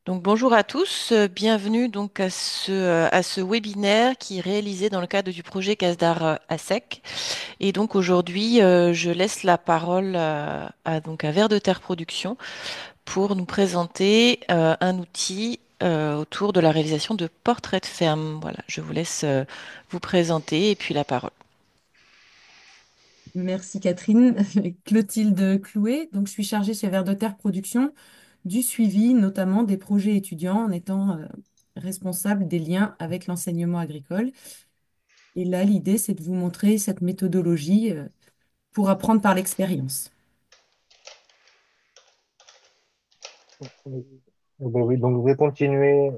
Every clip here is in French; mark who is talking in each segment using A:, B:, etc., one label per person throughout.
A: Donc bonjour à tous, bienvenue donc à ce webinaire qui est réalisé dans le cadre du projet CASDAR ASEC. Et donc aujourd'hui, je laisse la parole à Vers de Terre Production pour nous présenter un outil autour de la réalisation de portraits de ferme. Voilà, je vous laisse vous présenter et puis la parole.
B: Merci Catherine. Clotilde Clouet. Donc, je suis chargée chez Vers de Terre Production du suivi, notamment des projets étudiants, en étant responsable des liens avec l'enseignement agricole. Et là, l'idée, c'est de vous montrer cette méthodologie pour apprendre par l'expérience.
C: Oui, ben oui, donc je vais continuer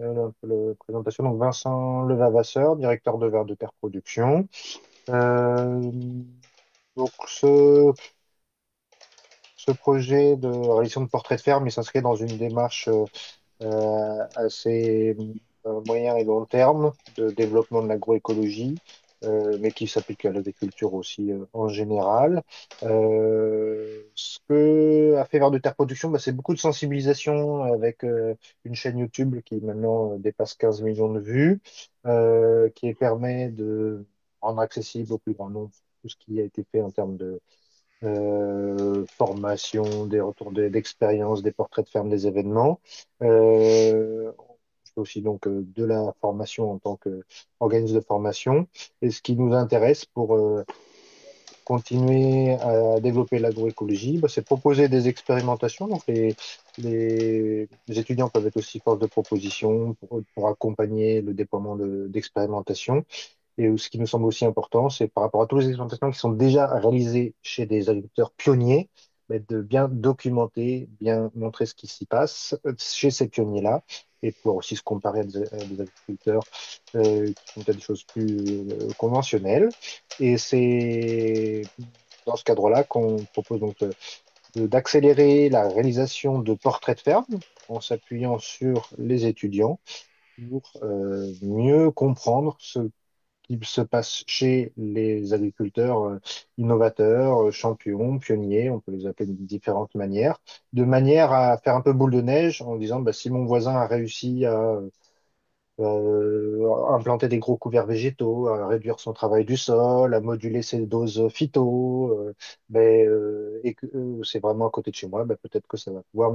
C: la présentation. Donc Vincent Levavasseur, directeur de Vers de Terre Production. Euh, donc ce projet de réalisation de portrait de ferme, il s'inscrit dans une démarche assez moyen et long terme de développement de l'agroécologie, mais qui s'applique à l'agriculture aussi en général. Ce que a fait Vers de Terre Production, bah, c'est beaucoup de sensibilisation avec une chaîne YouTube qui maintenant dépasse 15 millions de vues, qui permet de rendre accessible au plus grand nombre tout ce qui a été fait en termes de formation, des retours d'expérience, des portraits de ferme, des événements. Je fais aussi donc de la formation en tant qu'organisme de formation. Et ce qui nous intéresse pour continuer à développer l'agroécologie, bah, c'est proposer des expérimentations. Donc les étudiants peuvent être aussi force de proposition pour accompagner le déploiement d'expérimentations. Et ce qui nous semble aussi important, c'est par rapport à toutes les expérimentations qui sont déjà réalisées chez des agriculteurs pionniers, mais de bien documenter, bien montrer ce qui s'y passe chez ces pionniers-là, et pouvoir aussi se comparer à des agriculteurs qui font peut-être des choses plus conventionnelles. Et c'est dans ce cadre-là qu'on propose donc d'accélérer la réalisation de portraits de ferme en s'appuyant sur les étudiants pour mieux comprendre ce qui se passe chez les agriculteurs innovateurs, champions, pionniers, on peut les appeler de différentes manières, de manière à faire un peu boule de neige en disant bah, si mon voisin a réussi à implanter des gros couverts végétaux, à réduire son travail du sol, à moduler ses doses phyto, et que c'est vraiment à côté de chez moi, peut-être que ça va pouvoir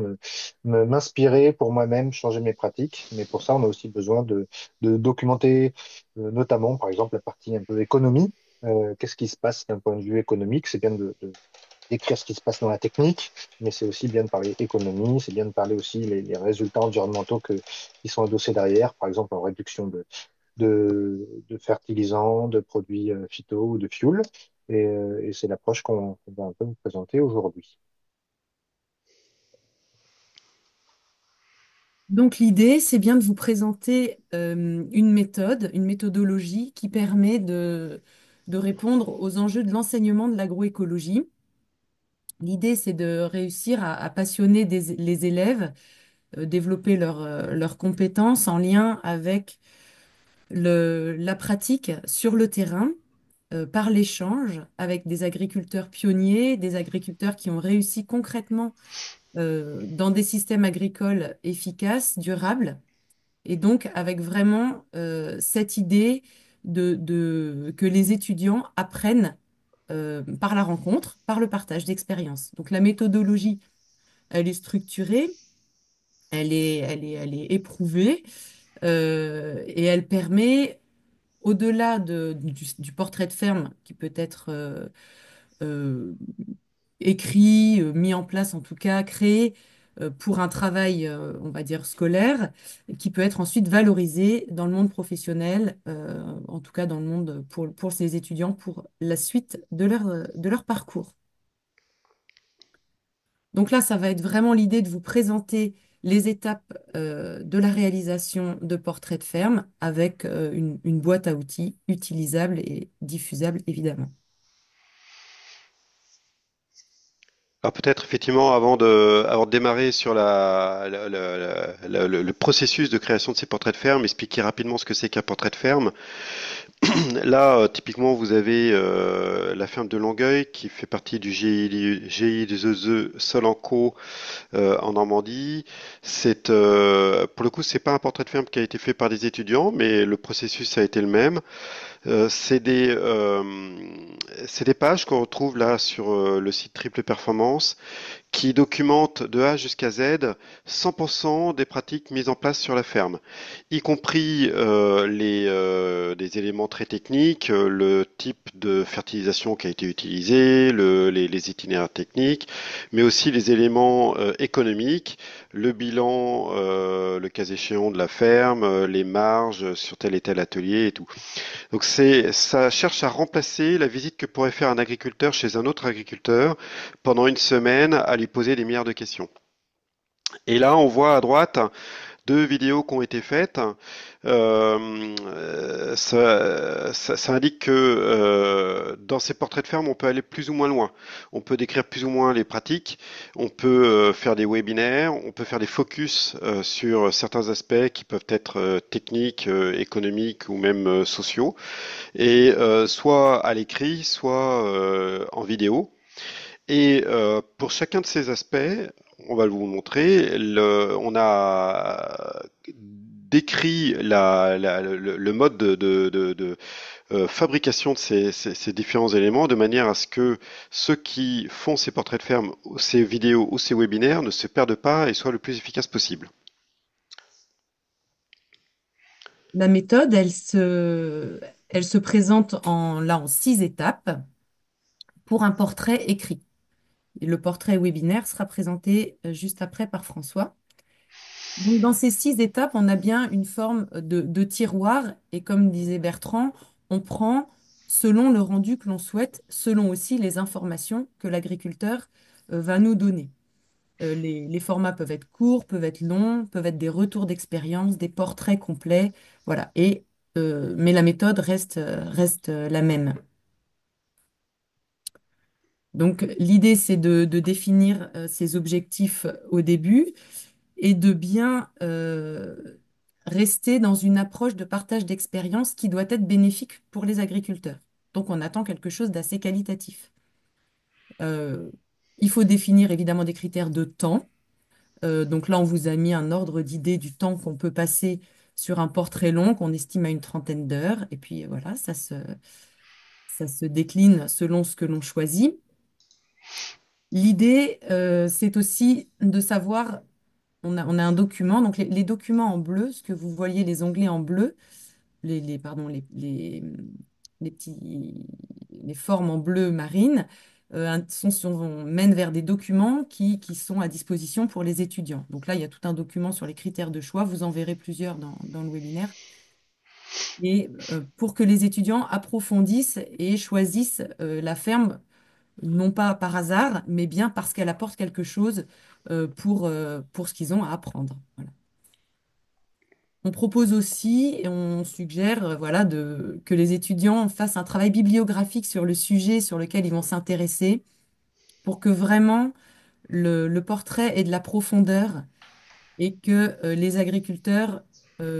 C: m'inspirer pour moi-même, changer mes pratiques. Mais pour ça, on a aussi besoin de documenter, notamment, par exemple, la partie un peu économie. Qu'est-ce qui se passe d'un point de vue économique? C'est bien d'écrire ce qui se passe dans la technique, mais c'est aussi bien de parler économie, c'est bien de parler aussi les résultats environnementaux qui sont adossés derrière, par exemple en réduction de fertilisants, de produits phyto ou de fuel. Et c'est l'approche qu'on va un peu vous présenter aujourd'hui.
B: Donc, l'idée, c'est bien de vous présenter une méthode, une méthodologie qui permet de répondre aux enjeux de l'enseignement de l'agroécologie. L'idée, c'est de réussir à passionner les élèves, développer leurs compétences en lien avec la pratique sur le terrain, par l'échange avec des agriculteurs pionniers, des agriculteurs qui ont réussi concrètement dans des systèmes agricoles efficaces, durables, et donc avec vraiment cette idée que les étudiants apprennent par la rencontre, par le partage d'expériences. Donc la méthodologie, elle est structurée, elle est éprouvée, et elle permet, au-delà du portrait de ferme qui peut être euh, écrit, mis en place en tout cas, créé pour un travail, on va dire, scolaire, qui peut être ensuite valorisé dans le monde professionnel, en tout cas dans le monde pour ces étudiants, pour la suite de leur parcours. Donc là, ça va être vraiment l'idée de vous présenter les étapes de la réalisation de portraits de ferme avec une boîte à outils utilisable et diffusable, évidemment.
D: Alors peut-être effectivement avant de démarrer sur le processus de création de ces portraits de ferme, expliquer rapidement ce que c'est qu'un portrait de ferme. Là, typiquement, vous avez la ferme de Longueuil qui fait partie du GIZ Solenco en Normandie. Pour le coup, c'est pas un portrait de ferme qui a été fait par des étudiants, mais le processus a été le même. Euh, c'est des, euh, c'est des pages qu'on retrouve là sur le site Triple Performance qui documente de A jusqu'à Z 100% des pratiques mises en place sur la ferme, y compris des éléments très techniques, le type de fertilisation qui a été utilisé, les itinéraires techniques, mais aussi les éléments économiques, le bilan, le cas échéant de la ferme, les marges sur tel et tel atelier et tout. Donc ça cherche à remplacer la visite que pourrait faire un agriculteur chez un autre agriculteur pendant une semaine à lui poser des milliards de questions. Et là, on voit à droite deux vidéos qui ont été faites. Ça indique que dans ces portraits de ferme, on peut aller plus ou moins loin. On peut décrire plus ou moins les pratiques. On peut faire des webinaires. On peut faire des focus sur certains aspects qui peuvent être techniques, économiques ou même sociaux. Et soit à l'écrit, soit en vidéo. Et pour chacun de ces aspects, on va vous montrer, on a décrit le mode de fabrication de ces différents éléments de manière à ce que ceux qui font ces portraits de ferme, ces vidéos ou ces webinaires ne se perdent pas et soient le plus efficaces possible.
B: La méthode, elle se présente en 6 étapes pour un portrait écrit. Et le portrait webinaire sera présenté juste après par François. Donc, dans ces 6 étapes, on a bien une forme de tiroir et comme disait Bertrand, on prend selon le rendu que l'on souhaite, selon aussi les informations que l'agriculteur va nous donner. Les formats peuvent être courts, peuvent être longs, peuvent être des retours d'expérience, des portraits complets, voilà. Mais la méthode reste la même. Donc, l'idée, c'est de définir ces objectifs au début et de bien rester dans une approche de partage d'expérience qui doit être bénéfique pour les agriculteurs. Donc, on attend quelque chose d'assez qualitatif. Euh, il faut définir évidemment des critères de temps. Donc là, on vous a mis un ordre d'idée du temps qu'on peut passer sur un portrait long qu'on estime à une trentaine d'heures. Et puis voilà, ça se décline selon ce que l'on choisit. L'idée, c'est aussi de savoir, on a un document, donc les documents en bleu, ce que vous voyez, les onglets en bleu, pardon, les petits, les formes en bleu marine, mènent vers des documents qui sont à disposition pour les étudiants. Donc là, il y a tout un document sur les critères de choix, vous en verrez plusieurs dans le webinaire. Et pour que les étudiants approfondissent et choisissent la ferme non pas par hasard, mais bien parce qu'elle apporte quelque chose pour ce qu'ils ont à apprendre. Voilà. On propose aussi et on suggère voilà, que les étudiants fassent un travail bibliographique sur le sujet sur lequel ils vont s'intéresser pour que vraiment le portrait ait de la profondeur et que les agriculteurs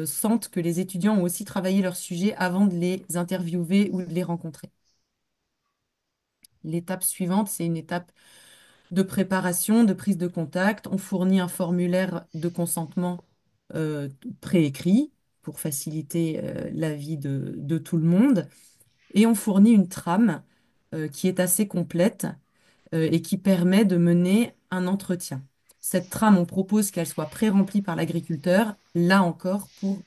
B: sentent que les étudiants ont aussi travaillé leur sujet avant de les interviewer ou de les rencontrer. L'étape suivante, c'est une étape de préparation, de prise de contact. On fournit un formulaire de consentement euh, préécrit pour faciliter la vie de tout le monde. Et on fournit une trame qui est assez complète et qui permet de mener un entretien. Cette trame, on propose qu'elle soit pré-remplie par l'agriculteur, là encore pour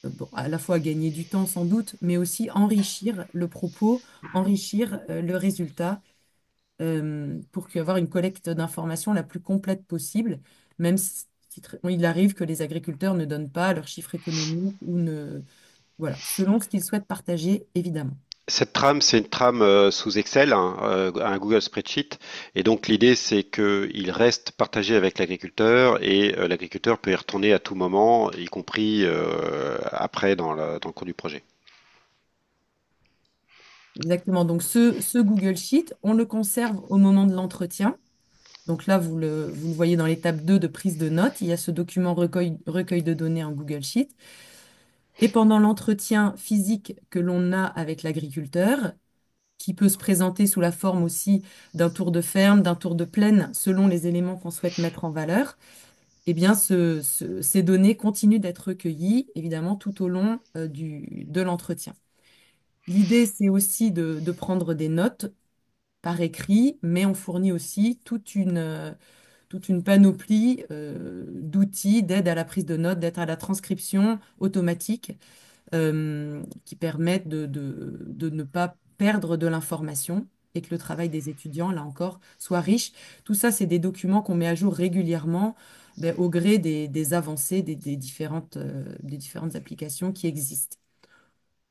B: bon, à la fois gagner du temps sans doute, mais aussi enrichir le propos, enrichir le résultat pour avoir une collecte d'informations la plus complète possible, même si il arrive que les agriculteurs ne donnent pas leurs chiffres économiques ou ne... Voilà, selon ce qu'ils souhaitent partager, évidemment.
D: Cette trame, c'est une trame sous Excel, hein, un Google Spreadsheet. Et donc l'idée, c'est qu'il reste partagé avec l'agriculteur et l'agriculteur peut y retourner à tout moment, y compris après dans le cours du projet.
B: Exactement. Donc, ce Google Sheet, on le conserve au moment de l'entretien. Donc là, vous le voyez dans l'étape 2 de prise de notes. Il y a ce document recueil de données en Google Sheet. Et pendant l'entretien physique que l'on a avec l'agriculteur, qui peut se présenter sous la forme aussi d'un tour de ferme, d'un tour de plaine, selon les éléments qu'on souhaite mettre en valeur, eh bien, ces données continuent d'être recueillies, évidemment, tout au long de l'entretien. L'idée, c'est aussi de prendre des notes par écrit, mais on fournit aussi toute une panoplie d'outils d'aide à la prise de notes, d'aide à la transcription automatique qui permettent de ne pas perdre de l'information et que le travail des étudiants, là encore, soit riche. Tout ça, c'est des documents qu'on met à jour régulièrement au gré des avancées des différentes applications qui existent.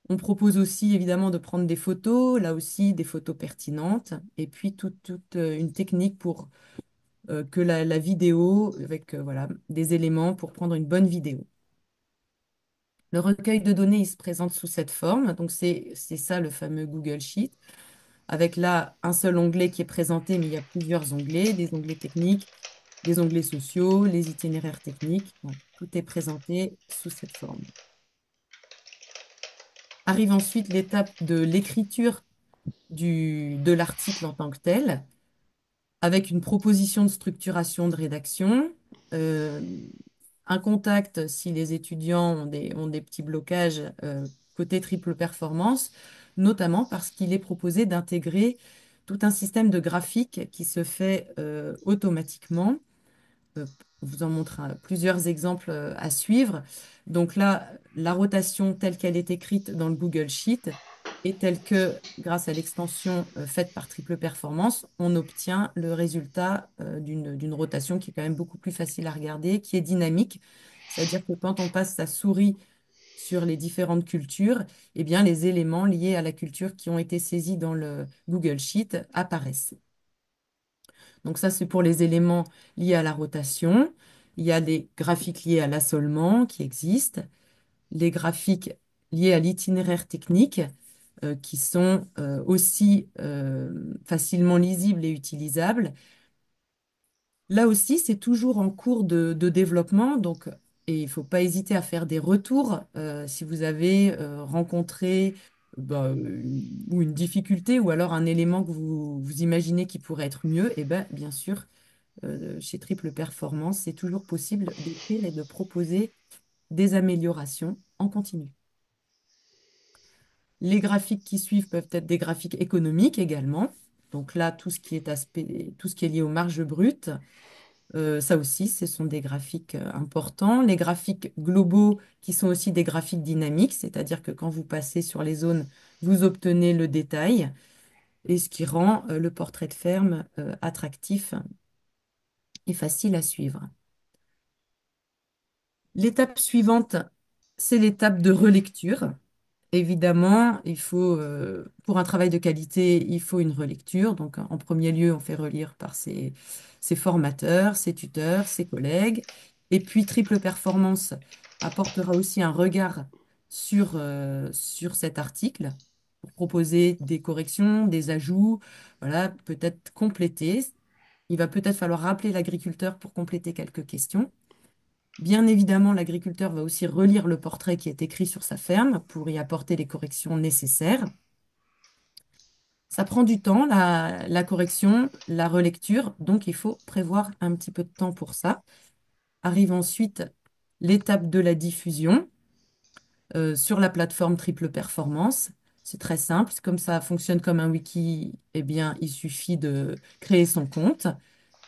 B: On propose aussi évidemment de prendre des photos, là aussi des photos pertinentes, et puis toute une technique pour que la vidéo, avec voilà, des éléments pour prendre une bonne vidéo. Le recueil de données, il se présente sous cette forme. Donc, c'est ça le fameux Google Sheet, avec là un seul onglet qui est présenté, mais il y a plusieurs onglets, des onglets techniques, des onglets sociaux, les itinéraires techniques. Bon, tout est présenté sous cette forme. Arrive ensuite l'étape de l'écriture de l'article en tant que tel, avec une proposition de structuration de rédaction, euh, un contact si les étudiants ont des petits blocages côté triple performance, notamment parce qu'il est proposé d'intégrer tout un système de graphique qui se fait automatiquement. Euh, on vous en montre plusieurs exemples à suivre. Donc là, la rotation telle qu'elle est écrite dans le Google Sheet et telle que, grâce à l'extension faite par Triple Performance, on obtient le résultat d'une rotation qui est quand même beaucoup plus facile à regarder, qui est dynamique. C'est-à-dire que quand on passe sa souris sur les différentes cultures, eh bien, les éléments liés à la culture qui ont été saisis dans le Google Sheet apparaissent. Donc ça, c'est pour les éléments liés à la rotation. Il y a des graphiques liés à l'assolement qui existent, les graphiques liés à l'itinéraire technique qui sont aussi facilement lisibles et utilisables. Là aussi, c'est toujours en cours de développement, donc, et il ne faut pas hésiter à faire des retours si vous avez rencontré ou une difficulté ou alors un élément que vous imaginez qui pourrait être mieux, et ben, bien sûr, chez Triple Performance, c'est toujours possible d'écrire et de proposer des améliorations en continu. Les graphiques qui suivent peuvent être des graphiques économiques également. Donc là, tout ce qui est lié aux marges brutes, ça aussi, ce sont des graphiques importants. Les graphiques globaux qui sont aussi des graphiques dynamiques, c'est-à-dire que quand vous passez sur les zones, vous obtenez le détail et ce qui rend le portrait de ferme attractif et facile à suivre. L'étape suivante, c'est l'étape de relecture. Évidemment, pour un travail de qualité, il faut une relecture. Donc, en premier lieu, on fait relire par ses formateurs, ses tuteurs, ses collègues. Et puis, Triple Performance apportera aussi un regard sur cet article pour proposer des corrections, des ajouts, voilà, peut-être compléter. Il va peut-être falloir rappeler l'agriculteur pour compléter quelques questions. Bien évidemment, l'agriculteur va aussi relire le portrait qui est écrit sur sa ferme pour y apporter les corrections nécessaires. Ça prend du temps, la correction, la relecture, donc il faut prévoir un petit peu de temps pour ça. Arrive ensuite l'étape de la diffusion sur la plateforme Triple Performance. C'est très simple, comme ça fonctionne comme un wiki, eh bien, il suffit de créer son compte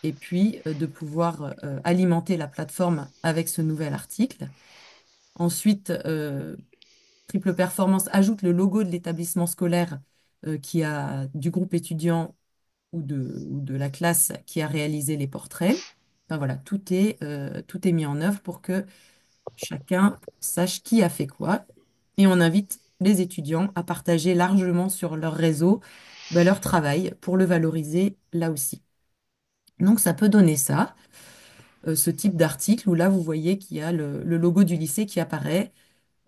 B: et puis de pouvoir alimenter la plateforme avec ce nouvel article. Ensuite, Triple Performance ajoute le logo de l'établissement scolaire du groupe étudiant ou de la classe qui a réalisé les portraits. Enfin, voilà, tout est mis en œuvre pour que chacun sache qui a fait quoi. Et on invite les étudiants à partager largement sur leur réseau leur travail pour le valoriser là aussi. Donc ça peut donner ça, ce type d'article où là vous voyez qu'il y a le logo du lycée qui apparaît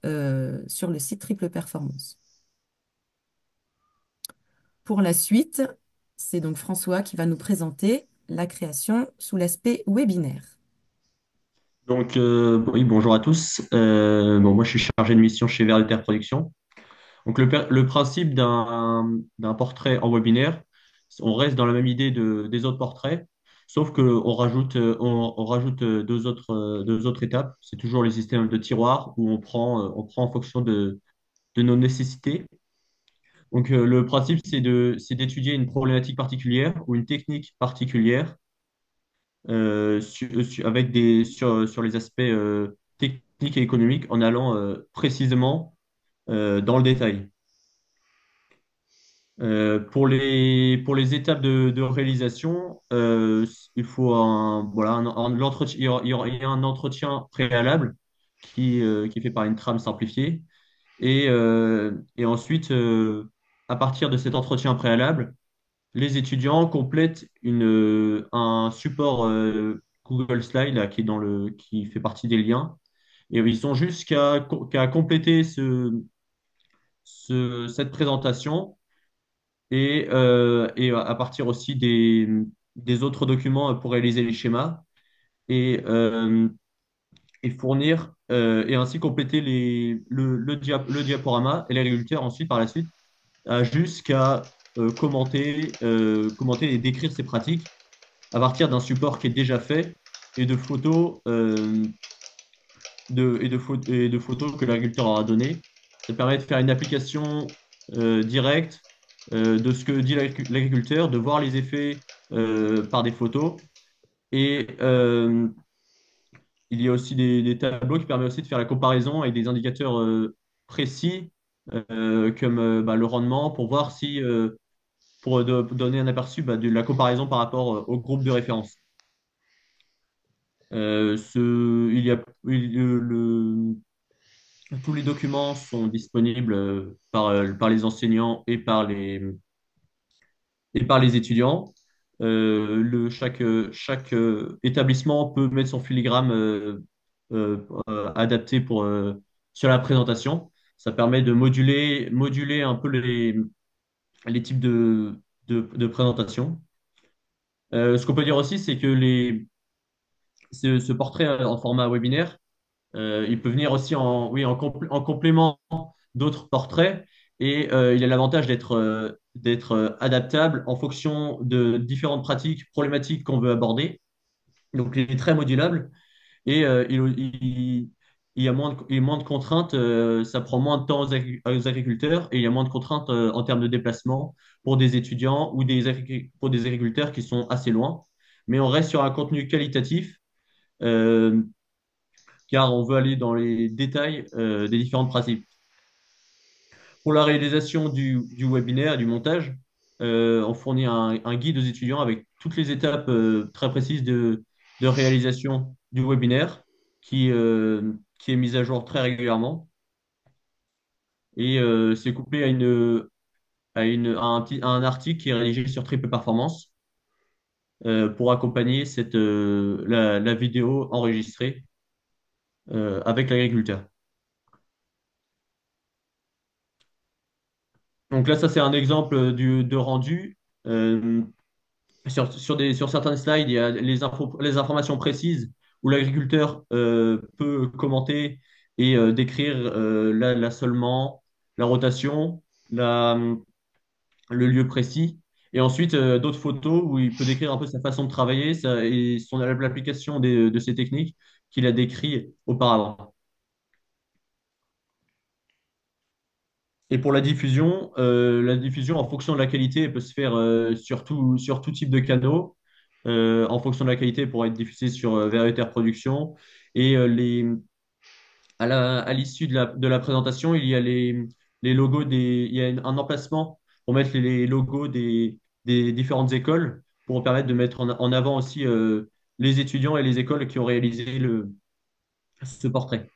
B: sur le site Triple Performance. Pour la suite, c'est donc François qui va nous présenter la création sous l'aspect webinaire.
E: Donc, oui, bonjour à tous. Moi, je suis chargé de mission chez Verter Productions. Donc, le principe d'un portrait en webinaire, on reste dans la même idée des autres portraits, sauf qu'on rajoute, on rajoute deux autres étapes. C'est toujours les systèmes de tiroirs où on prend en fonction de nos nécessités. Donc, le principe, c'est d'étudier une problématique particulière ou une technique particulière avec sur les aspects techniques et économiques en allant précisément dans le détail. Pour les étapes de réalisation, il faut l'entretien, il y a un entretien préalable qui est fait par une trame simplifiée. Et ensuite, à partir de cet entretien préalable, les étudiants complètent un support Google Slide là, qui fait partie des liens. Et ils ont juste qu'à compléter cette présentation et à partir aussi des autres documents pour réaliser les schémas et, euh, et fournir et ainsi compléter le diaporama et l'agriculteur ensuite par la suite a juste qu'à commenter et décrire ses pratiques à partir d'un support qui est déjà fait et de photos, et de photos que l'agriculteur aura données. Ça permet de faire une application directe de ce que dit l'agriculteur, de voir les effets par des photos. Et il y a aussi des tableaux qui permettent aussi de faire la comparaison avec des indicateurs précis comme le rendement pour voir si donner un aperçu de la comparaison par rapport au groupe de référence. Il y a, tous les documents sont disponibles par les enseignants et par les étudiants. Chaque établissement peut mettre son filigrane adapté sur la présentation. Ça permet de moduler un peu les types de présentation. Ce qu'on peut dire aussi, c'est que ce portrait en format webinaire, il peut venir aussi en complément d'autres portraits et il a l'avantage d'être adaptable en fonction de différentes pratiques, problématiques qu'on veut aborder. Donc, il est très modulable et il y a moins de contraintes, ça prend moins de temps aux agriculteurs et il y a moins de contraintes en termes de déplacement pour des étudiants ou pour des agriculteurs qui sont assez loin. Mais on reste sur un contenu qualitatif. euh, Car on veut aller dans les détails des différentes pratiques. Pour la réalisation du webinaire et du montage, on fournit un guide aux étudiants avec toutes les étapes très précises de réalisation du webinaire qui est mise à jour très régulièrement. Et c'est couplé à un article qui est rédigé sur Triple Performance pour accompagner la vidéo enregistrée avec l'agriculteur. Donc là, ça, c'est un exemple de rendu. Euh, sur certains slides, il y a les informations précises où l'agriculteur peut commenter et décrire l'assolement, la rotation, le lieu précis. Et ensuite, d'autres photos où il peut décrire un peu sa façon de travailler et l'application de ces techniques qu'il a décrit auparavant. Et pour la diffusion en fonction de la qualité, elle peut se faire sur tout type de canaux. En fonction de la qualité, elle pourra être diffusée sur Veriter Productions. Et à l'issue de la présentation, il y a les logos il y a un emplacement pour mettre les logos des différentes écoles pour permettre de mettre en avant aussi les étudiants et les écoles qui ont réalisé ce portrait.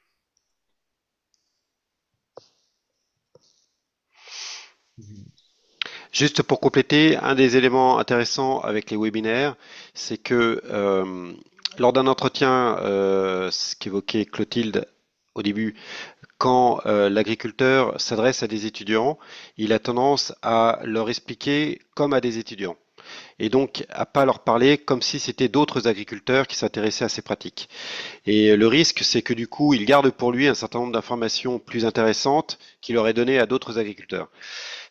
D: Juste pour compléter, un des éléments intéressants avec les webinaires, c'est que lors d'un entretien, ce qu'évoquait Clotilde au début, quand l'agriculteur s'adresse à des étudiants, il a tendance à leur expliquer comme à des étudiants. et donc à pas leur parler comme si c'était d'autres agriculteurs qui s'intéressaient à ces pratiques. Et le risque, c'est que du coup, il garde pour lui un certain nombre d'informations plus intéressantes qu'il aurait données à d'autres agriculteurs.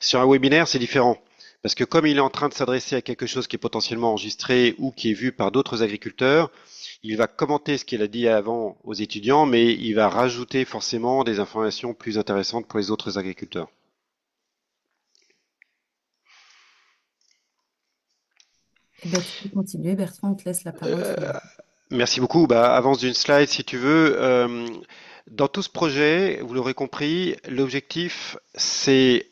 D: Sur un webinaire, c'est différent. Parce que comme il est en train de s'adresser à quelque chose qui est potentiellement enregistré ou qui est vu par d'autres agriculteurs, il va commenter ce qu'il a dit avant aux étudiants, mais il va rajouter forcément des informations plus intéressantes pour les autres agriculteurs.
B: Eh ben, tu peux continuer, Bertrand, on te laisse la parole.
D: Merci beaucoup. Bah, avance d'une slide si tu veux. Dans tout ce projet, vous l'aurez compris, l'objectif c'est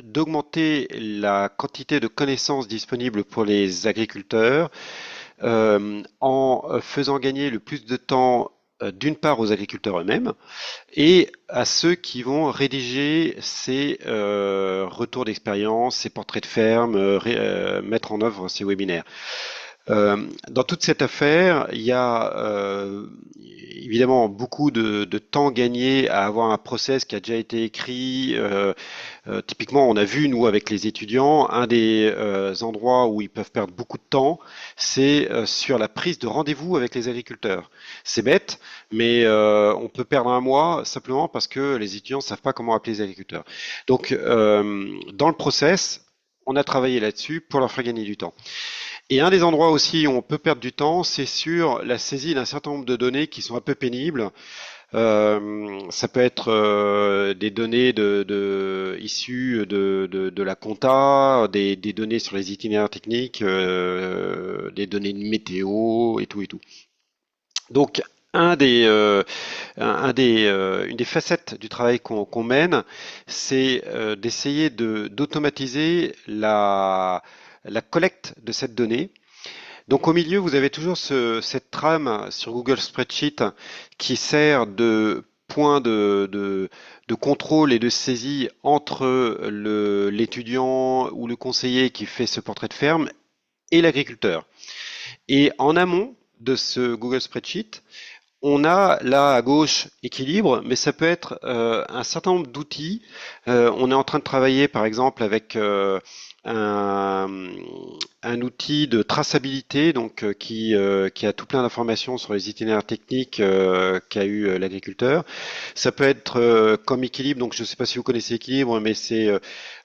D: d'augmenter la quantité de connaissances disponibles pour les agriculteurs en faisant gagner le plus de temps d'une part aux agriculteurs eux-mêmes et à ceux qui vont rédiger ces retours d'expérience, ces portraits de ferme, mettre en œuvre ces webinaires. Dans toute cette affaire, il y a évidemment beaucoup de temps gagné à avoir un process qui a déjà été écrit. Typiquement, on a vu, nous, avec les étudiants, un des endroits où ils peuvent perdre beaucoup de temps, c'est sur la prise de rendez-vous avec les agriculteurs. C'est bête, mais on peut perdre un mois simplement parce que les étudiants ne savent pas comment appeler les agriculteurs. Donc, dans le process, on a travaillé là-dessus pour leur faire gagner du temps. Et un des endroits aussi où on peut perdre du temps, c'est sur la saisie d'un certain nombre de données qui sont un peu pénibles. Ça peut être des données issues de la compta, des données sur les itinéraires techniques, des données de météo et tout et tout. Donc une des facettes du travail qu'on mène, c'est d'essayer d'automatiser la collecte de cette donnée. Donc au milieu, vous avez toujours cette trame sur Google Spreadsheet qui sert de point de contrôle et de saisie entre l'étudiant ou le conseiller qui fait ce portrait de ferme et l'agriculteur. Et en amont de ce Google Spreadsheet, on a là à gauche équilibre, mais ça peut être un certain nombre d'outils. On est en train de travailler par exemple avec un, un outil de traçabilité donc qui a tout plein d'informations sur les itinéraires techniques qu'a eu l'agriculteur. Ça peut être comme Equilibre, donc je ne sais pas si vous connaissez Equilibre, mais c'est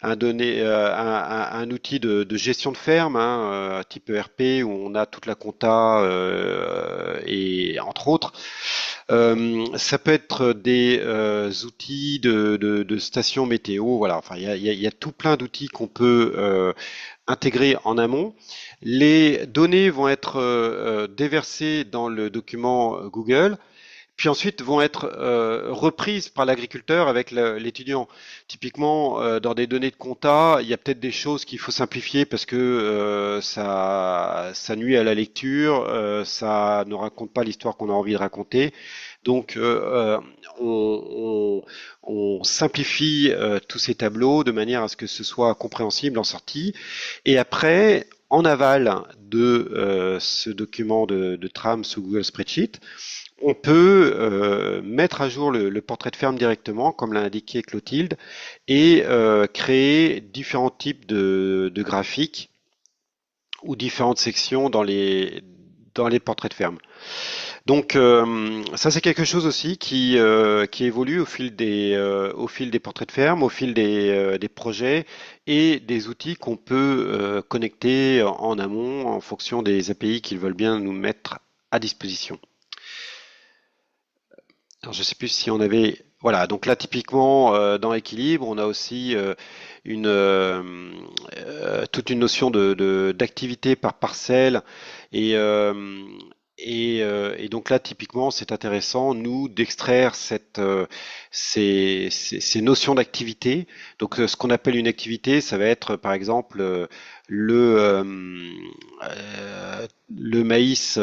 D: un outil de gestion de ferme, hein, type ERP où on a toute la compta et entre autres. Ça peut être des outils de stations météo, voilà. Enfin, il y a tout plein d'outils qu'on peut intégrer en amont. Les données vont être déversées dans le document Google, puis ensuite vont être reprises par l'agriculteur avec l'étudiant. Typiquement, dans des données de compta, il y a peut-être des choses qu'il faut simplifier parce que ça nuit à la lecture, ça ne raconte pas l'histoire qu'on a envie de raconter. Donc, on simplifie tous ces tableaux de manière à ce que ce soit compréhensible en sortie. Et après, en aval de ce document de trame sous Google Spreadsheet, on peut mettre à jour le portrait de ferme directement, comme l'a indiqué Clotilde, et créer différents types de graphiques ou différentes sections dans les portraits de ferme. Donc ça c'est quelque chose aussi qui évolue au fil des portraits de ferme, au fil des projets et des outils qu'on peut connecter en amont en fonction des API qu'ils veulent bien nous mettre à disposition. Alors, je sais plus si on avait. Voilà, donc là typiquement dans Équilibre, on a aussi une toute une notion d'activité par parcelle et et donc là typiquement c'est intéressant nous d'extraire ces notions d'activité. Donc ce qu'on appelle une activité, ça va être par exemple le le maïs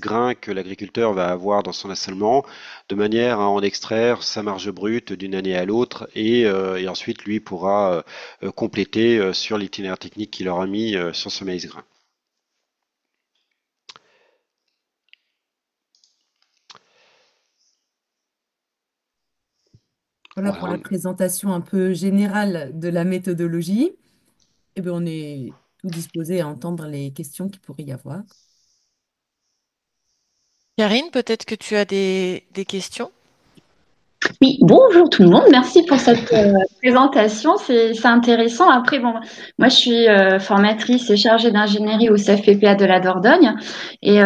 D: grain que l'agriculteur va avoir dans son assolement, de manière à en extraire sa marge brute d'une année à l'autre et ensuite lui pourra compléter sur l'itinéraire technique qu'il aura mis sur ce maïs grain.
B: Voilà pour
D: Voilà.
B: la présentation un peu générale de la méthodologie. Eh bien, on est tout disposé à entendre les questions qu'il pourrait y avoir.
A: Karine, peut-être que tu as des questions?
F: Oui, bonjour tout le monde. Merci pour cette présentation. C'est intéressant. Après, bon, moi, je suis formatrice et chargée d'ingénierie au CFPPA de la Dordogne. Et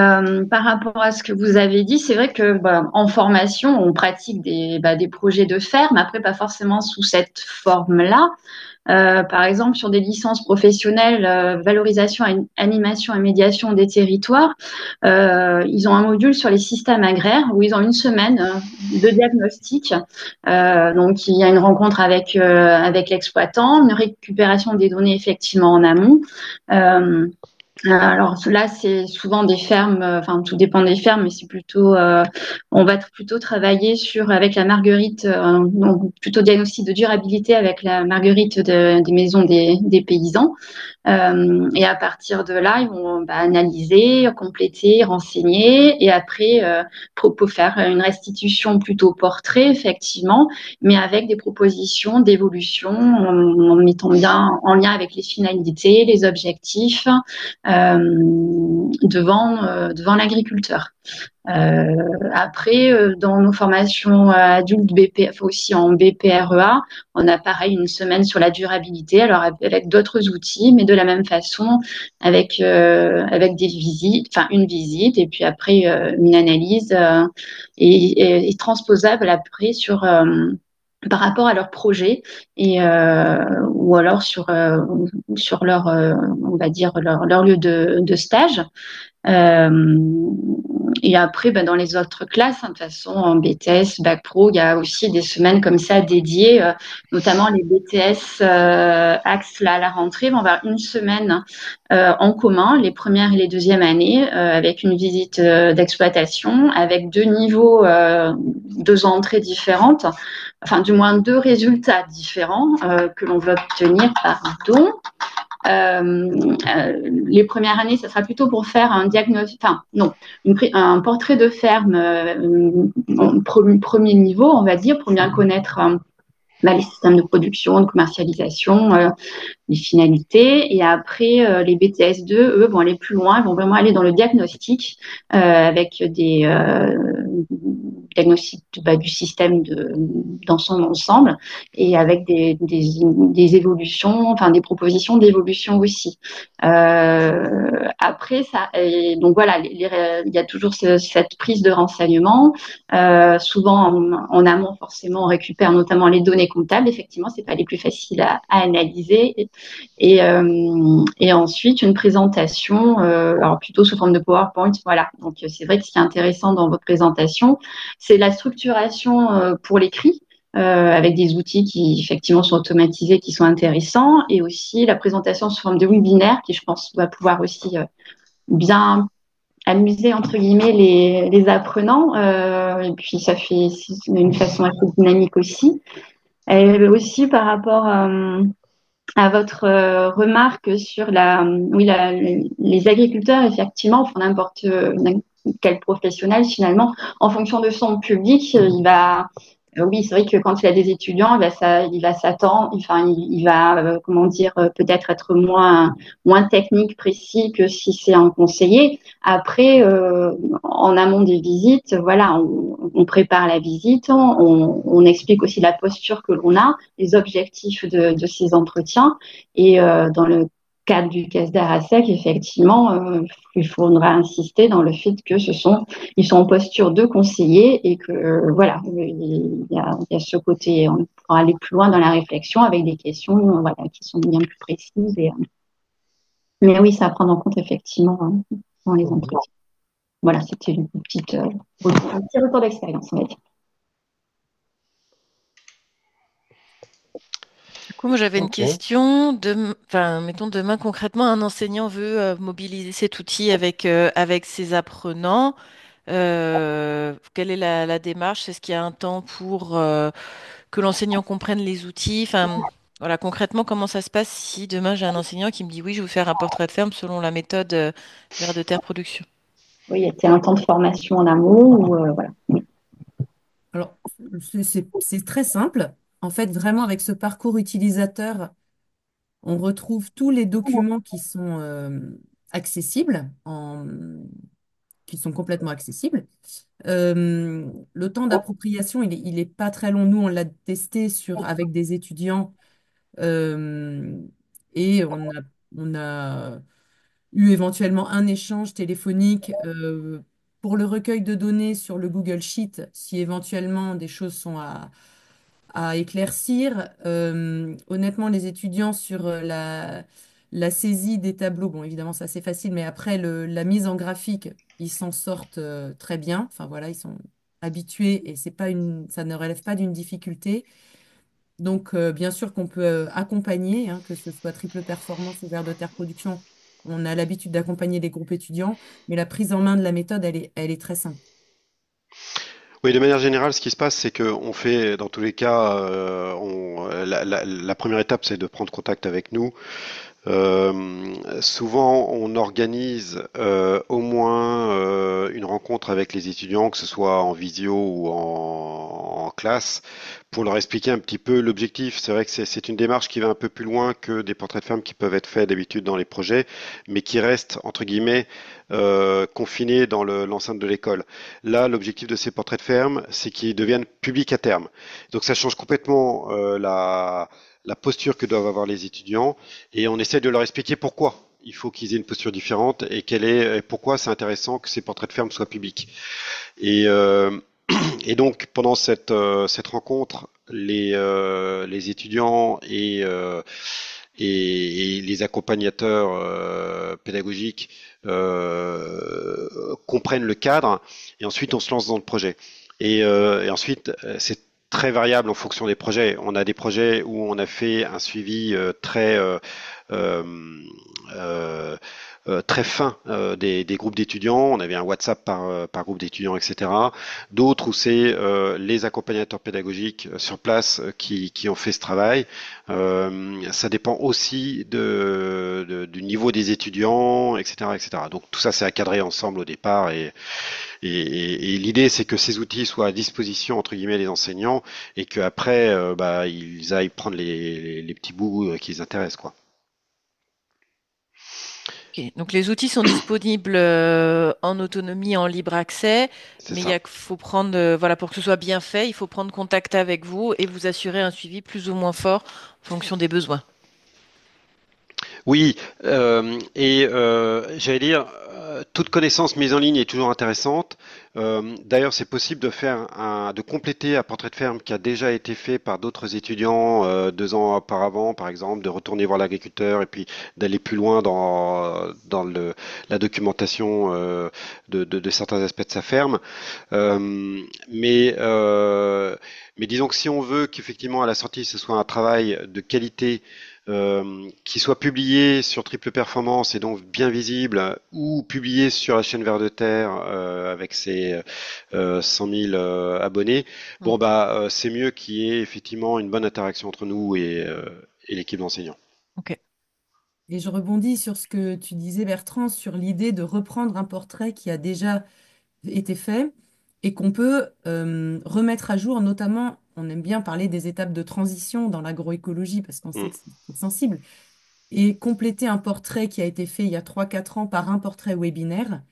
F: par rapport à ce que vous avez dit, c'est vrai que bah, en formation, on pratique des projets de ferme. Après, pas forcément sous cette forme-là. Par exemple, sur des licences professionnelles, valorisation, animation et médiation des territoires, ils ont un module sur les systèmes agraires où ils ont une semaine de diagnostic. Donc, il y a une rencontre avec l'exploitant, une récupération des données effectivement en amont. Euh, alors là, c'est souvent des fermes, enfin tout dépend des fermes, mais c'est plutôt, on va plutôt travailler avec la marguerite, donc plutôt diagnostic de durabilité avec la marguerite des maisons des paysans. Et à partir de là, ils vont analyser, compléter, renseigner, et après faire une restitution plutôt portrait, effectivement, mais avec des propositions d'évolution en mettant bien en lien avec les finalités, les objectifs devant l'agriculteur. Après, dans nos formations adultes BP, aussi en BPREA, on a pareil une semaine sur la durabilité, alors avec d'autres outils, mais de la même façon, avec des visites, enfin une visite, et puis après une analyse et transposable après par rapport à leur projet et ou alors sur leur on va dire leur lieu de stage. Euh, et après, ben, dans les autres classes, hein, de toute façon, en BTS, Bac Pro, il y a aussi des semaines comme ça dédiées, notamment les BTS Axe là, à la rentrée vont avoir une semaine en commun, les premières et les deuxièmes années, avec une visite d'exploitation, avec deux niveaux, deux entrées différentes, enfin du moins deux résultats différents que l'on veut obtenir, pardon. Les premières années, ça sera plutôt pour faire un diagnostic, enfin non, un portrait de ferme premier niveau, on va dire, pour bien connaître les systèmes de production, de commercialisation, les finalités. Et après, les BTS2, eux, vont aller plus loin, vont vraiment aller dans le diagnostic avec des diagnostics du système dans son ensemble et avec des évolutions, enfin des propositions d'évolution aussi. Après, donc voilà, il y a toujours cette prise de renseignement. Souvent, en amont, forcément, on récupère notamment les données comptables. Effectivement, c'est pas les plus faciles à analyser. Et ensuite, une présentation, alors plutôt sous forme de PowerPoint. Voilà. Donc, c'est vrai que ce qui est intéressant dans vos présentations, c'est la structuration pour l'écrit. Avec des outils qui effectivement sont automatisés, qui sont intéressants, et aussi la présentation sous forme de webinaire, qui je pense va pouvoir aussi bien amuser entre guillemets les apprenants. Et puis ça fait une façon assez dynamique aussi. Et aussi par rapport à votre remarque sur les agriculteurs, effectivement, pour n'importe quel professionnel, finalement, en fonction de son public, il va. Oui, c'est vrai que quand il a des étudiants, il va s'attendre, enfin, il va, comment dire, peut-être être moins technique, précis que si c'est un conseiller. Après, en amont des visites, voilà, on prépare la visite, on explique aussi la posture que l'on a, les objectifs de ces entretiens. Et dans le cadre du CASDAR ASEC, effectivement, il faudra insister dans le fait que ils sont en posture de conseiller et que voilà, il y a ce côté, on pourra aller plus loin dans la réflexion avec des questions voilà, qui sont bien plus précises. Mais oui, ça à prendre en compte effectivement dans les entretiens. Voilà, c'était une petite, un petit retour d'expérience, on va dire.
A: Du coup, moi, j'avais une
C: Ok.
A: question. Enfin, mettons, demain, concrètement, un enseignant veut mobiliser cet outil avec ses apprenants. Quelle est la démarche? Est-ce qu'il y a un temps pour que l'enseignant comprenne les outils? Enfin, voilà, concrètement, comment ça se passe si demain j'ai un enseignant qui me dit oui, je vais vous faire un portrait de ferme selon la méthode vers de terre production?
F: Oui, il y a un temps de formation en amont ou voilà.
B: Alors, c'est très simple. En fait, vraiment, avec ce parcours utilisateur, On retrouve tous les documents qui sont accessibles, qui sont complètement accessibles. Le temps d'appropriation, il est pas très long. Nous, on l'a testé avec des étudiants euh, et on a eu éventuellement un échange téléphonique pour le recueil de données sur le Google Sheet, si éventuellement des choses sont à éclaircir. Honnêtement, les étudiants sur la saisie des tableaux, bon, évidemment, ça c'est facile, mais après la mise en graphique, ils s'en sortent très bien. Enfin voilà, ils sont habitués et ça ne relève pas d'une difficulté. Donc, bien sûr qu'on peut accompagner, hein, que ce soit Triple Performance ou Vers de Terre Production. On a l'habitude d'accompagner les groupes étudiants, mais la prise en main de la méthode, elle est très simple.
D: Oui, de manière générale, ce qui se passe, c'est qu'on fait, dans tous les cas, la première étape, c'est de prendre contact avec nous. Souvent, on organise au moins une rencontre avec les étudiants, que ce soit en visio ou en classe, pour leur expliquer un petit peu l'objectif. C'est vrai que c'est une démarche qui va un peu plus loin que des portraits de femmes qui peuvent être faits d'habitude dans les projets, mais qui restent, entre guillemets, confinés dans l'enceinte de l'école. Là, l'objectif de ces portraits de ferme, c'est qu'ils deviennent publics à terme. Donc ça change complètement la posture que doivent avoir les étudiants et on essaie de leur expliquer pourquoi il faut qu'ils aient une posture différente et et pourquoi c'est intéressant que ces portraits de ferme soient publics. Et, euh, et donc pendant cette rencontre, les étudiants et les accompagnateurs pédagogiques comprennent le cadre et ensuite on se lance dans le projet. Et ensuite, c'est très variable en fonction des projets. On a des projets où on a fait un suivi euh, euh, très fin des groupes d'étudiants. On avait un WhatsApp par groupe d'étudiants, etc. D'autres où c'est les accompagnateurs pédagogiques sur place qui ont fait ce travail. Ça dépend aussi du niveau des étudiants, etc., etc. Donc tout ça, c'est à cadrer ensemble au départ et l'idée, c'est que ces outils soient à disposition, entre guillemets, des enseignants et qu'après, ils aillent prendre les petits bouts qui les intéressent, quoi.
A: Ok. Donc les outils sont disponibles en autonomie, en libre accès,
D: C'est
A: mais
D: ça.
A: faut prendre, voilà, pour que ce soit bien fait, il faut prendre contact avec vous et vous assurer un suivi plus ou moins fort en fonction des besoins.
D: Oui, j'allais dire, toute connaissance mise en ligne est toujours intéressante. D'ailleurs, c'est possible de compléter un portrait de ferme qui a déjà été fait par d'autres étudiants 2 ans auparavant, par exemple, de retourner voir l'agriculteur et puis d'aller plus loin dans la documentation de certains aspects de sa ferme. Euh, mais, euh, mais disons que si on veut qu'effectivement à la sortie ce soit un travail de qualité qui soit publié sur Triple Performance et donc bien visible, ou publié sur la chaîne Vers de Terre avec ses 100 000 abonnés,
A: Mm.
D: bon c'est mieux qu'il y ait effectivement une bonne interaction entre nous et l'équipe d'enseignants.
A: Ok.
B: Et je rebondis sur ce que tu disais, Bertrand, sur l'idée de reprendre un portrait qui a déjà été fait et qu'on peut remettre à jour, notamment, on aime bien parler des étapes de transition dans l'agroécologie parce qu'on sait
D: Mm.
B: que c'est sensible, et compléter un portrait qui a été fait il y a 3 4 ans par un portrait webinaire,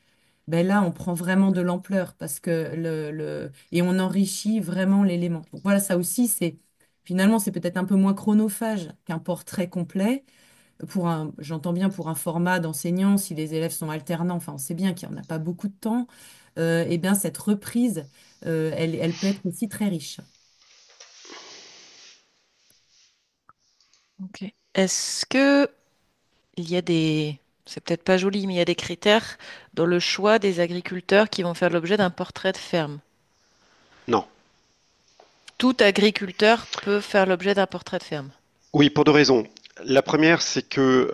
B: ben là, on prend vraiment de l'ampleur parce que et on enrichit vraiment l'élément. Donc voilà, ça aussi, finalement, c'est peut-être un peu moins chronophage qu'un portrait complet. J'entends bien pour un format d'enseignant, si les élèves sont alternants, enfin, on sait bien qu'il n'y en a pas beaucoup de temps, eh bien, cette reprise, elle peut être aussi très riche.
A: Ok. Est-ce que il y a c'est peut-être pas joli, mais il y a des critères dans le choix des agriculteurs qui vont faire l'objet d'un portrait de ferme?
D: Non.
A: Tout agriculteur peut faire l'objet d'un portrait de ferme.
D: Oui, pour 2 raisons. La première, c'est que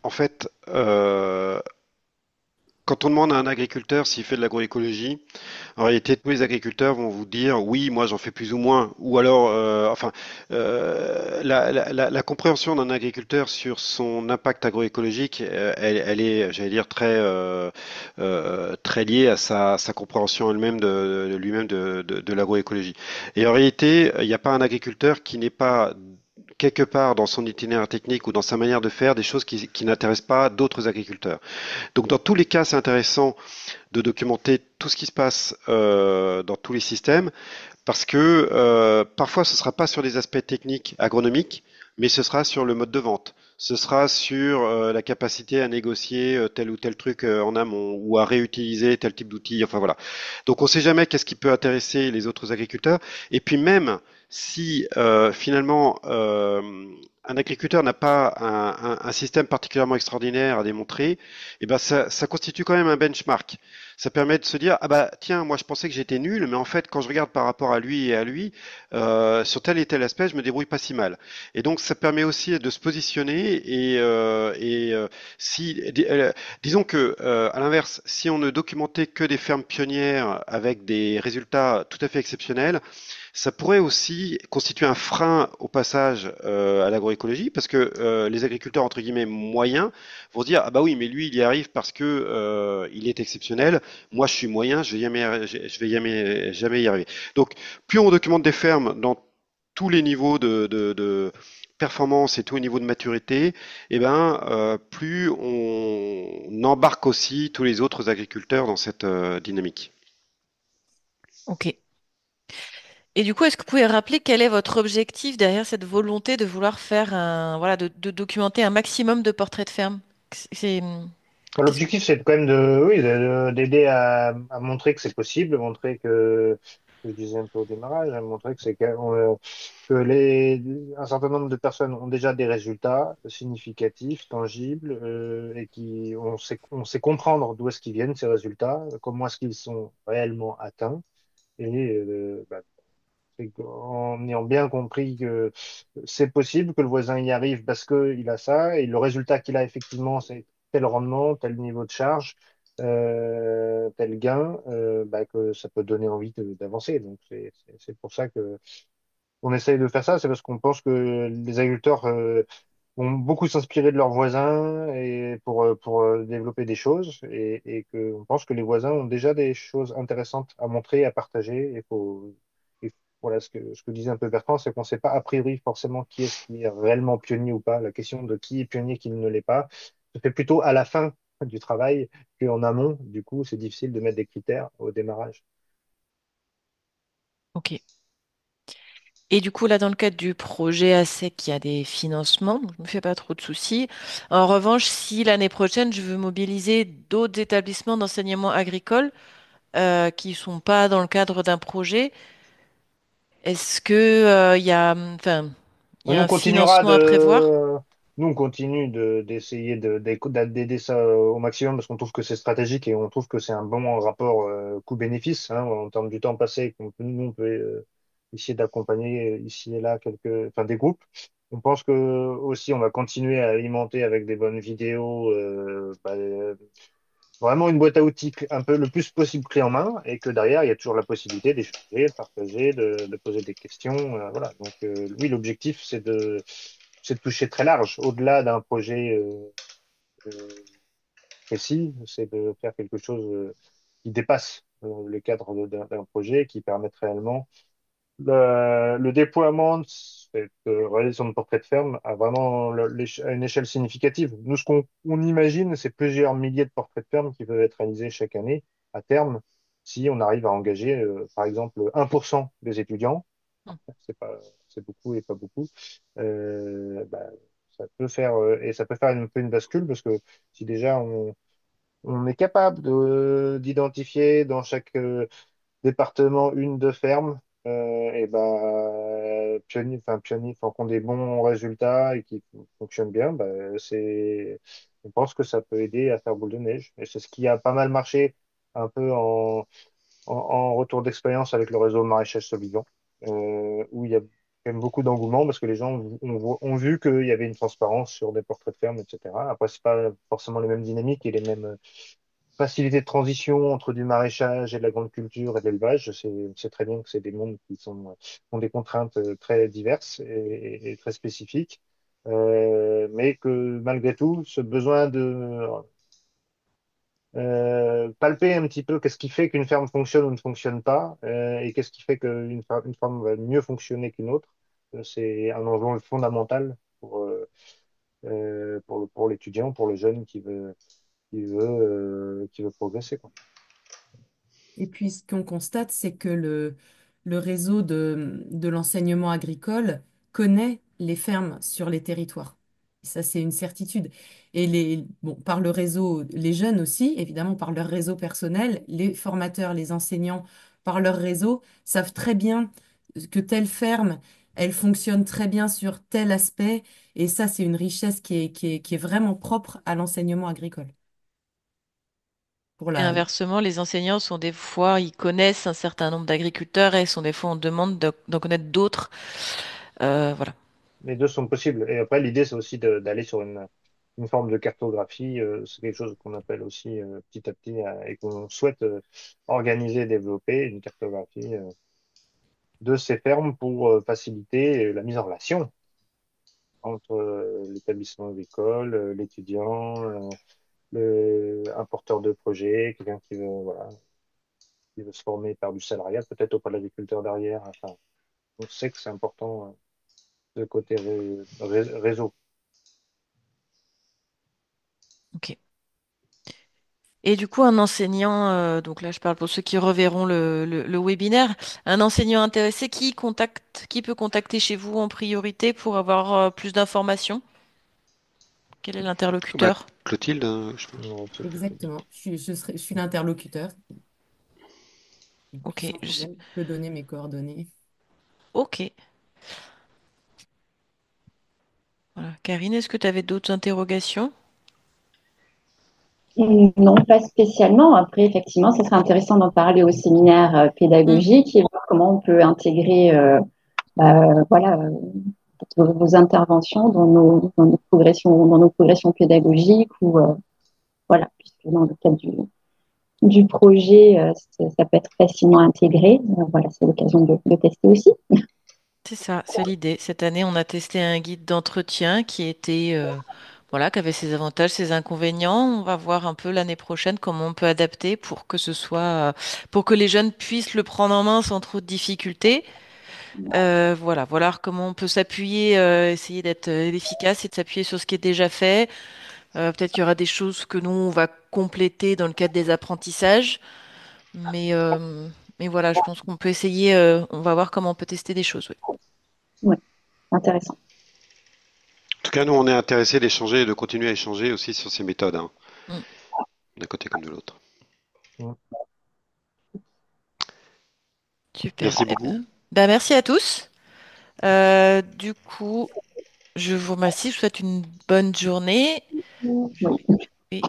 D: en fait, quand on demande à un agriculteur s'il fait de l'agroécologie, en réalité, tous les agriculteurs vont vous dire oui, moi j'en fais plus ou moins. Ou alors, la compréhension d'un agriculteur sur son impact agroécologique, elle est, j'allais dire, très liée à sa compréhension elle-même de lui-même de l'agroécologie. Et en réalité, il n'y a pas un agriculteur qui n'est pas quelque part dans son itinéraire technique ou dans sa manière de faire des choses qui n'intéressent pas d'autres agriculteurs. Donc dans tous les cas, c'est intéressant de documenter tout ce qui se passe dans tous les systèmes parce que parfois ce sera pas sur des aspects techniques agronomiques, mais ce sera sur le mode de vente. Ce sera sur la capacité à négocier tel ou tel truc en amont ou à réutiliser tel type d'outil. Enfin voilà. Donc on ne sait jamais qu'est-ce qui peut intéresser les autres agriculteurs. Et puis même si finalement un agriculteur n'a pas un système particulièrement extraordinaire à démontrer, eh ben ça constitue quand même un benchmark. Ça permet de se dire ah bah tiens moi je pensais que j'étais nul mais en fait quand je regarde par rapport à lui et à lui sur tel et tel aspect je me débrouille pas si mal. Et donc ça permet aussi de se positionner et si disons que à l'inverse si on ne documentait que des fermes pionnières avec des résultats tout à fait exceptionnels, ça pourrait aussi constituer un frein au passage à l'agroécologie parce que les agriculteurs entre guillemets moyens vont se dire ah bah oui mais lui il y arrive parce que il est exceptionnel, moi je suis moyen, je vais jamais y arriver. Donc plus on documente des fermes dans tous les niveaux de performance et tous les niveaux de maturité, eh ben plus on embarque aussi tous les autres agriculteurs dans cette dynamique.
A: Ok. Et du coup, est-ce que vous pouvez rappeler quel est votre objectif derrière cette volonté de vouloir faire voilà, de documenter un maximum de portraits de ferme?
C: Enfin,
A: Qu'est-ce-
C: l'objectif, c'est quand même oui, d'aider à montrer que c'est possible, montrer que je disais un peu au démarrage, montrer que que un certain nombre de personnes ont déjà des résultats significatifs, tangibles, et on sait comprendre d'où est-ce qu'ils viennent ces résultats, comment est-ce qu'ils sont réellement atteints, et en ayant bien compris que c'est possible que le voisin y arrive parce qu'il a ça, et le résultat qu'il a effectivement, c'est tel rendement, tel niveau de charge, tel gain, que ça peut donner envie d'avancer. Donc c'est pour ça que on essaye de faire ça, c'est parce qu'on pense que les agriculteurs vont beaucoup s'inspirer de leurs voisins et pour développer des choses, et que on pense que les voisins ont déjà des choses intéressantes à montrer, à partager. Voilà ce que disait un peu Bertrand, c'est qu'on ne sait pas a priori forcément qui est réellement pionnier ou pas. La question de qui est pionnier, qui ne l'est pas, se fait plutôt à la fin du travail qu'en amont. Du coup, c'est difficile de mettre des critères au démarrage.
A: Ok. Et du coup, là, dans le cadre du projet ASEC, il y a des financements, donc je ne me fais pas trop de soucis. En revanche, si l'année prochaine, je veux mobiliser d'autres établissements d'enseignement agricole qui ne sont pas dans le cadre d'un projet, est-ce que, il y a, enfin, il y
C: Nous,
A: a
C: on
A: un
C: continuera
A: financement à prévoir?
C: nous, on continue d'essayer d'aider ça au maximum parce qu'on trouve que c'est stratégique et on trouve que c'est un bon rapport coût-bénéfice, hein, en termes du temps passé. Nous, on peut essayer d'accompagner ici et là enfin, des groupes. On pense que aussi, on va continuer à alimenter avec des bonnes vidéos, vraiment une boîte à outils un peu le plus possible clé en main, et que derrière, il y a toujours la possibilité d'échanger, de partager, de poser des questions. Voilà. Donc, oui, l'objectif, c'est de toucher très large, au-delà d'un projet euh, précis, c'est de faire quelque chose qui dépasse le cadre d'un projet, qui permette réellement le déploiement de cette réalisation de portrait de ferme à vraiment à une échelle significative. Nous, ce qu'on imagine, c'est plusieurs milliers de portraits de ferme qui peuvent être réalisés chaque année à terme, si on arrive à engager, par exemple, 1% des étudiants. C'est pas, c'est beaucoup et pas beaucoup. Bah, ça peut faire, et ça peut faire un peu une bascule parce que si déjà on est capable d'identifier dans chaque département, une de ferme, et pionnier, enfin, qu'on des bons résultats et qui fonctionnent bien, on pense que ça peut aider à faire boule de neige. Et c'est ce qui a pas mal marché un peu en retour d'expérience avec le réseau maraîchage Soligan, où il y a quand même beaucoup d'engouement parce que les gens ont vu qu'il y avait une transparence sur des portraits de ferme, etc. Après, c'est pas forcément les mêmes dynamiques et les mêmes facilité de transition entre du maraîchage et de la grande culture et de l'élevage. C'est très bien que c'est des mondes ont des contraintes très diverses et très spécifiques. Mais que malgré tout, ce besoin de palper un petit peu qu'est-ce qui fait qu'une ferme fonctionne ou ne fonctionne pas, et qu'est-ce qui fait une ferme va mieux fonctionner qu'une autre, C'est un enjeu fondamental pour l'étudiant, pour le jeune qui veut progresser, quoi.
B: Et puis, ce qu'on constate, c'est que le réseau de l'enseignement agricole connaît les fermes sur les territoires. Ça, c'est une certitude. Et bon, par le réseau, les jeunes aussi, évidemment, par leur réseau personnel, les formateurs, les enseignants, par leur réseau, savent très bien que telle ferme, elle fonctionne très bien sur tel aspect. Et ça, c'est une richesse qui est vraiment propre à l'enseignement agricole. Pour
A: Et inversement, les enseignants sont des fois, ils connaissent un certain nombre d'agriculteurs et sont des fois en demande d'en connaître d'autres. Voilà.
C: Les deux sont possibles. Et après, l'idée, c'est aussi d'aller sur une forme de cartographie. C'est quelque chose qu'on appelle aussi petit à petit et qu'on souhaite organiser et développer une cartographie de ces fermes pour faciliter la mise en relation entre l'établissement agricole, l'étudiant, un porteur de projet, quelqu'un qui veut se former par du salariat, peut-être auprès de l'agriculteur derrière. Enfin, on sait que c'est important de côté réseau.
A: Ok. Et du coup, un enseignant, donc là je parle pour ceux qui reverront le webinaire, un enseignant intéressé qui peut contacter chez vous en priorité pour avoir plus d'informations? Quel est
D: Bah,
A: l'interlocuteur?
D: Clotilde, je pense.
C: Non,
B: Exactement. Je suis l'interlocuteur. Et puis
A: Ok,
B: sans problème, je peux donner mes coordonnées.
A: ok. Voilà. Karine, est-ce que tu avais d'autres interrogations?
F: Non, pas spécialement. Après, effectivement, ce serait intéressant d'en parler au séminaire
A: Hmm,
F: pédagogique et voir comment on peut intégrer voilà, vos interventions dans nos progressions pédagogiques ou voilà, puisque dans le cadre du projet, ça peut être facilement intégré. Voilà, c'est l'occasion de tester aussi.
A: c'est ça, c'est l'idée. Cette année, on a testé un guide d'entretien qui était, voilà, qui avait ses avantages, ses inconvénients. On va voir un peu l'année prochaine comment on peut adapter pour que ce soit, pour que les jeunes puissent le prendre en main sans trop de difficultés. Voilà comment on peut s'appuyer, essayer d'être efficace et de s'appuyer sur ce qui est déjà fait. Peut-être qu'il y aura des choses que nous, on va compléter dans le cadre des apprentissages. Mais, euh, mais voilà, je pense qu'on peut essayer, on va voir comment on peut tester des choses. Oui.
F: Ouais, intéressant.
D: En tout cas, nous, on est intéressés d'échanger et de continuer à échanger aussi sur ces méthodes, hein,
A: Mm.
D: d'un côté comme de l'autre.
C: non.
A: Super.
D: Merci
A: Eh
D: beaucoup.
A: ben, merci à tous. Du coup, je vous remercie. Je vous souhaite une bonne journée.
F: Oui.
A: Et